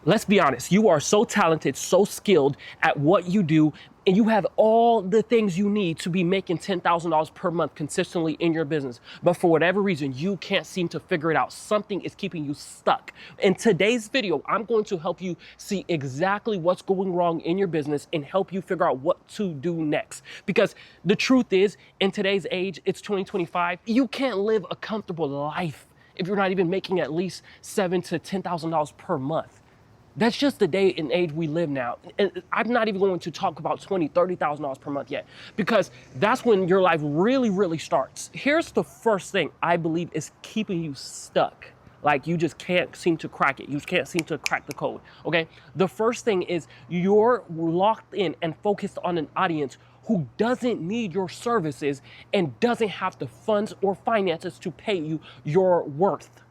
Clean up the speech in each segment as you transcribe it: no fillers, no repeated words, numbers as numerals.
Let's be honest, you are so talented, so skilled at what you do, and you have all the things you need to be making $10,000 per month consistently in your business. But for whatever reason, you can't seem to figure it out. Something is keeping you stuck. In today's video, I'm going to help you see exactly what's going wrong in your business and help you figure out what to do next. Because the truth is, in today's age, it's 2025, you can't live a comfortable life if you're not even making at least $7,000 to $10,000 per month. That's just the day and age we live now. And I'm not even going to talk about $20,000, $30,000 per month yet, because that's when your life really, really starts. Here's the first thing I believe is keeping you stuck. Like you just can't seem to crack it. You can't seem to crack the code, okay? The first thing is you're locked in and focused on an audience who doesn't need your services and doesn't have the funds or finances to pay you your worth.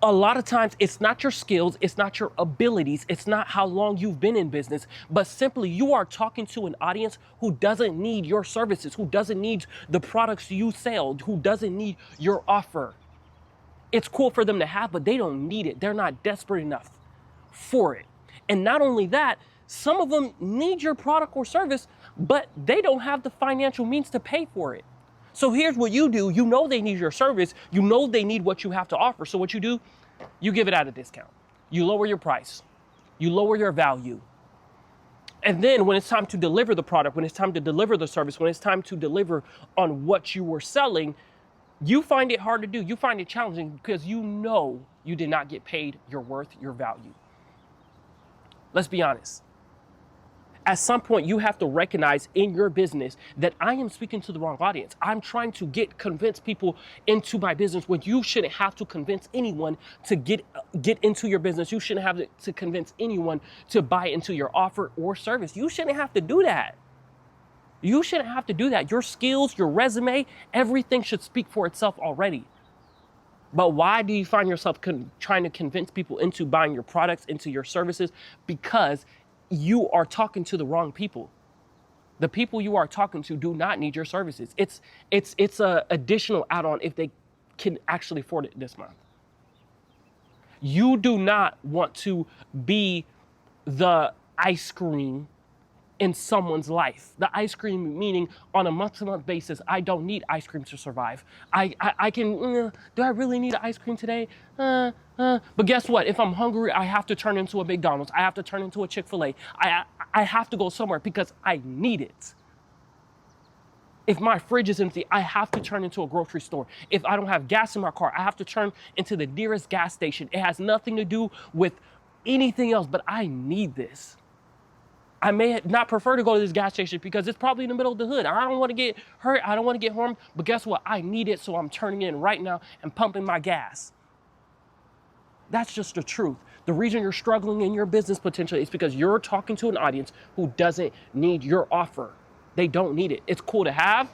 A lot of times it's not your skills, it's not your abilities, it's not how long you've been in business, but simply you are talking to an audience who doesn't need your services, who doesn't need the products you sell, who doesn't need your offer. It's cool for them to have, but they don't need it. They're not desperate enough for it. And not only that, some of them need your product or service, but they don't have the financial means to pay for it. So here's what you do. You know they need your service. You know they need what you have to offer. So what you do, you give it at a discount. You lower your price. You lower your value. And then when it's time to deliver the product, when it's time to deliver the service, when it's time to deliver on what you were selling, you find it hard to do. You find it challenging because you know you did not get paid your worth, your value. Let's be honest. At some point, you have to recognize in your business that I am speaking to the wrong audience. I'm trying to convince people into my business when you shouldn't have to convince anyone to get into your business. You shouldn't have to convince anyone to buy into your offer or service. You shouldn't have to do that. You shouldn't have to do that. Your skills, your resume, everything should speak for itself already. But why do you find yourself trying to convince people into buying your products, into your services? Because you are talking to the wrong people. The people you are talking to do not need your services. It's a additional add-on if they can actually afford it this month. You do not want to be the ice cream in someone's life. The ice cream meaning on a month-to-month basis, I don't need ice cream to survive. I can, do I really need ice cream today? But guess what? If I'm hungry, I have to turn into a McDonald's. I have to turn into a Chick-fil-A. I have to go somewhere because I need it. If my fridge is empty, I have to turn into a grocery store. If I don't have gas in my car, I have to turn into the nearest gas station. It has nothing to do with anything else, but I need this. I may not prefer to go to this gas station because it's probably in the middle of the hood. I don't want to get hurt. I don't want to get harmed. But guess what? I need it, so I'm turning in right now and pumping my gas. That's just the truth. The reason you're struggling in your business potentially is because you're talking to an audience who doesn't need your offer. They don't need it. It's cool to have,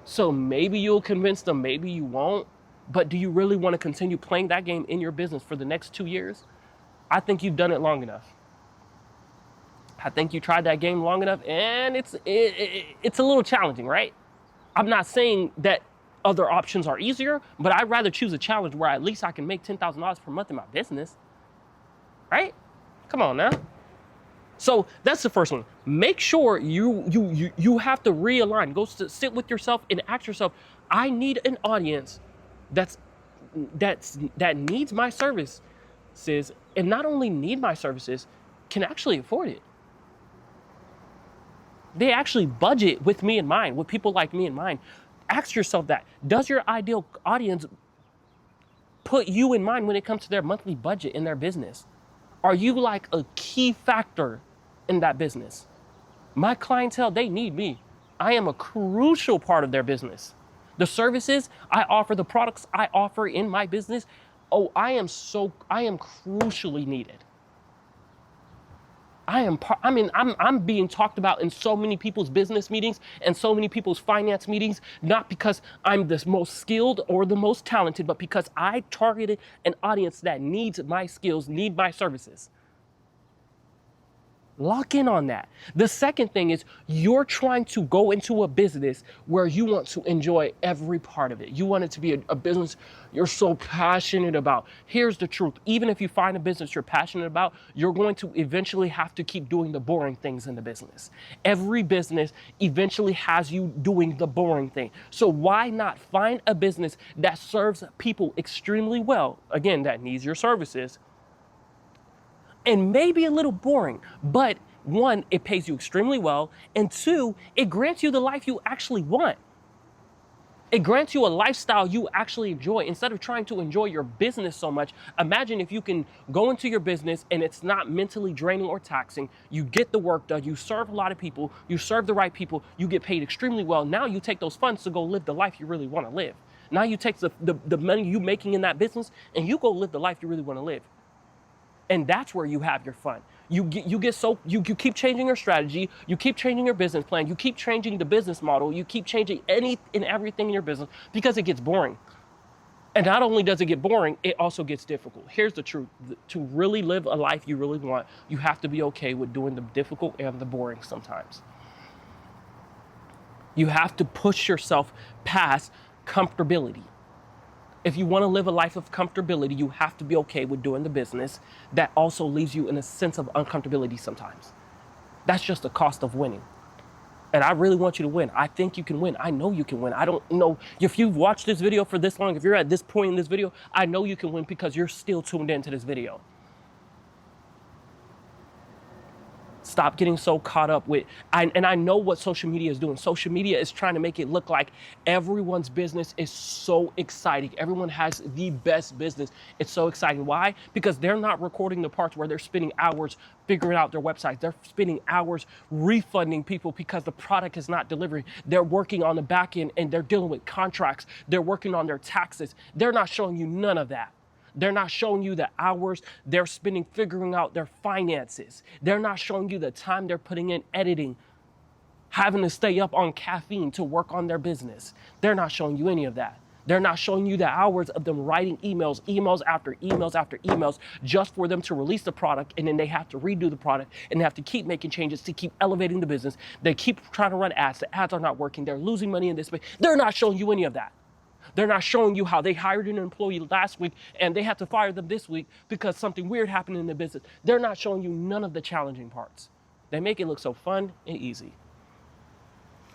so maybe you'll convince them, maybe you won't. But do you really want to continue playing that game in your business for the next 2 years? I think you've done it long enough. I think you tried that game long enough, and it's a little challenging, right? I'm not saying that other options are easier, but I'd rather choose a challenge where at least I can make $10,000 per month in my business, right? Come on now. So that's the first one. Make sure you have to realign. Go sit with yourself and ask yourself, I need an audience that needs my services, and not only need my services, can actually afford it. They actually budget with me in mind, with people like me in mind. Ask yourself that. Does your ideal audience put you in mind when it comes to their monthly budget in their business? Are you like a key factor in that business? My clientele, they need me. I am a crucial part of their business. The services I offer, the products I offer in my business, I am crucially needed. I'm being talked about in so many people's business meetings and so many people's finance meetings, not because I'm the most skilled or the most talented, but because I targeted an audience that needs my skills, need my services. Lock in on that. The second thing is you're trying to go into a business where you want to enjoy every part of it. You want it to be a business you're so passionate about. Here's the truth. Even if you find a business you're passionate about, you're going to eventually have to keep doing the boring things in the business. Every business eventually has you doing the boring thing. So why not find a business that serves people extremely well, again, that needs your services, and maybe a little boring, but one, it pays you extremely well, and two, it grants you the life you actually want. It grants you a lifestyle you actually enjoy. Instead of trying to enjoy your business so much, imagine if you can go into your business and it's not mentally draining or taxing. You get the work done, you serve a lot of people, you serve the right people, you get paid extremely well. Now you take those funds to go live the life you really want to live. Now you take the money you making in that business and you go live the life you really want to live. And that's where you have your fun. You keep changing your strategy, you keep changing your business plan, you keep changing the business model, you keep changing any and everything in your business because it gets boring. And not only does it get boring, it also gets difficult. Here's the truth. To really live a life you really want, you have to be okay with doing the difficult and the boring sometimes. You have to push yourself past comfortability. If you want to live a life of comfortability, you have to be okay with doing the business that also leaves you in a sense of uncomfortability sometimes. That's just the cost of winning. And I really want you to win. I think you can win. I know you can win. I don't know if you've watched this video for this long, if you're at this point in this video, I know you can win because you're still tuned into this video. Stop getting so caught up with, and I know what social media is doing. Social media is trying to make it look like everyone's business is so exciting. Everyone has the best business. It's so exciting. Why? Because they're not recording the parts where they're spending hours figuring out their websites. They're spending hours refunding people because the product is not delivering. They're working on the back end and they're dealing with contracts. They're working on their taxes. They're not showing you none of that. They're not showing you the hours they're spending figuring out their finances. They're not showing you the time they're putting in editing, having to stay up on caffeine to work on their business. They're not showing you any of that. They're not showing you the hours of them writing emails after emails, just for them to release the product, and then they have to redo the product, and they have to keep making changes to keep elevating the business. They keep trying to run ads. The ads are not working. They're losing money in this way. They're not showing you any of that. They're not showing you how they hired an employee last week and they had to fire them this week because something weird happened in the business. They're not showing you none of the challenging parts. They make it look so fun and easy.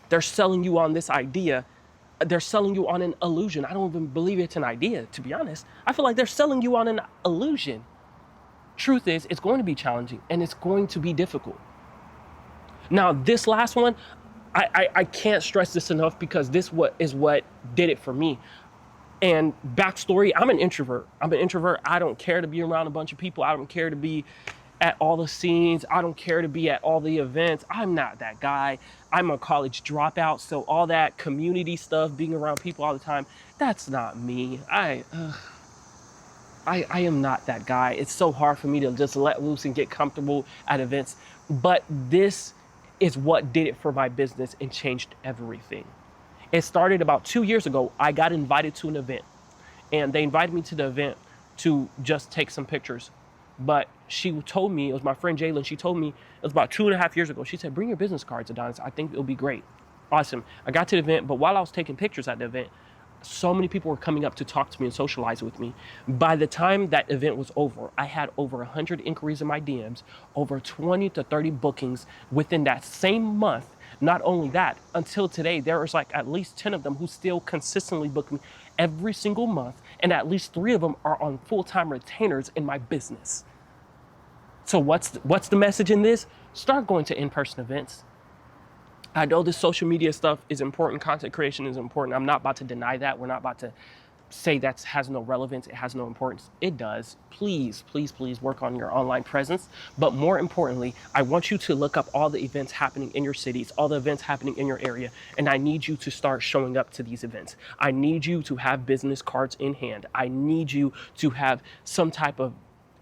They're selling you on this idea. They're selling you on an illusion. I don't even believe it's an idea, to be honest. I feel like they're selling you on an illusion. Truth is, it's going to be challenging and it's going to be difficult. Now, this last one, I can't stress this enough because this is what did it for me. And backstory, I'm an introvert. I don't care to be around a bunch of people. I don't care to be at all the scenes. I don't care to be at all the events. I'm not that guy. I'm a college dropout. So all that community stuff, being around people all the time, that's not me. I am not that guy. It's so hard for me to just let loose and get comfortable at events. But this is what did it for my business and changed everything. It started about 2 years ago. I got invited to an event and they invited me to the event to just take some pictures. But she told me, it was my friend Jalen, she told me, it was about 2.5 years ago. She said, bring your business cards, Adonis. I think it'll be great. Awesome. I got to the event, but while I was taking pictures at the event, so many people were coming up to talk to me and socialize with me. By the time that event was over, I had over 100 inquiries in my DMs, over 20 to 30 bookings within that same month. Not only that, until today, there is like at least 10 of them who still consistently book me every single month, and at least 3 of them are on full-time retainers in my business. So what's the message in this? Start going to in-person events. I know this social media stuff is important. Content creation is important. I'm not about to deny that. We're not about to say that has no relevance. It has no importance. It does. Please, please, please work on your online presence. But more importantly, I want you to look up all the events happening in your cities, all the events happening in your area. And I need you to start showing up to these events. I need you to have business cards in hand. I need you to have some type of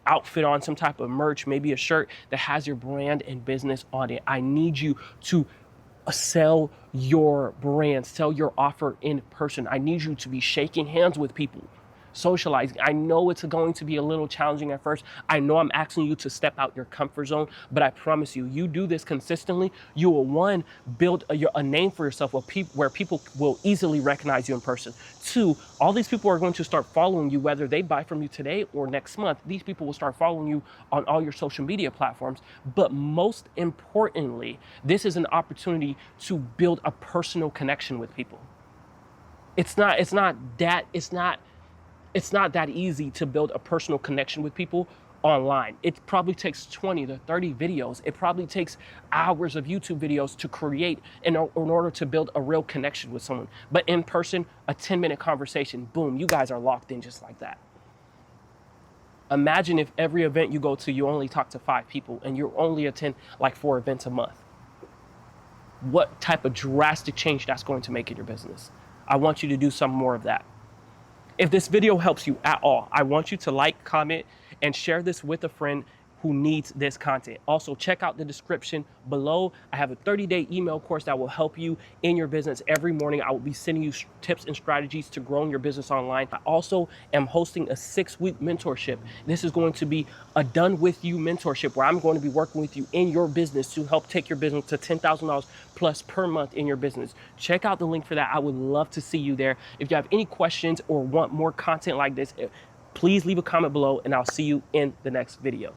outfit on, some type of merch, maybe a shirt that has your brand and business on it. I need you to sell your brand, sell your offer in person. I need you to be shaking hands with people, socializing. I know it's going to be a little challenging at first. I know I'm asking you to step out your comfort zone, but I promise you do this consistently, you will, one, build a name for yourself where people will easily recognize you in person. Two, all these people are going to start following you, whether they buy from you today or next month. These people will start following you on all your social media platforms. But most importantly, this is an opportunity to build a personal connection with people. It's not that easy to build a personal connection with people online. It probably takes 20 to 30 videos. It probably takes hours of YouTube videos to create in order to build a real connection with someone. But in person, a 10-minute conversation, boom, you guys are locked in just like that. Imagine if every event you go to, you only talk to 5 people and you only attend like 4 events a month. What type of drastic change that's going to make in your business. I want you to do some more of that. If this video helps you at all, I want you to like, comment, and share this with a friend who needs this content. Also, check out the description below. I have a 30-day email course that will help you in your business. Every morning, I will be sending you tips and strategies to growing your business online. I also am hosting a 6-week mentorship. This is going to be a done with you mentorship where I'm going to be working with you in your business to help take your business to $10,000 plus per month in your business. Check out the link for that. I would love to see you there. If you have any questions or want more content like this, please leave a comment below and I'll see you in the next video.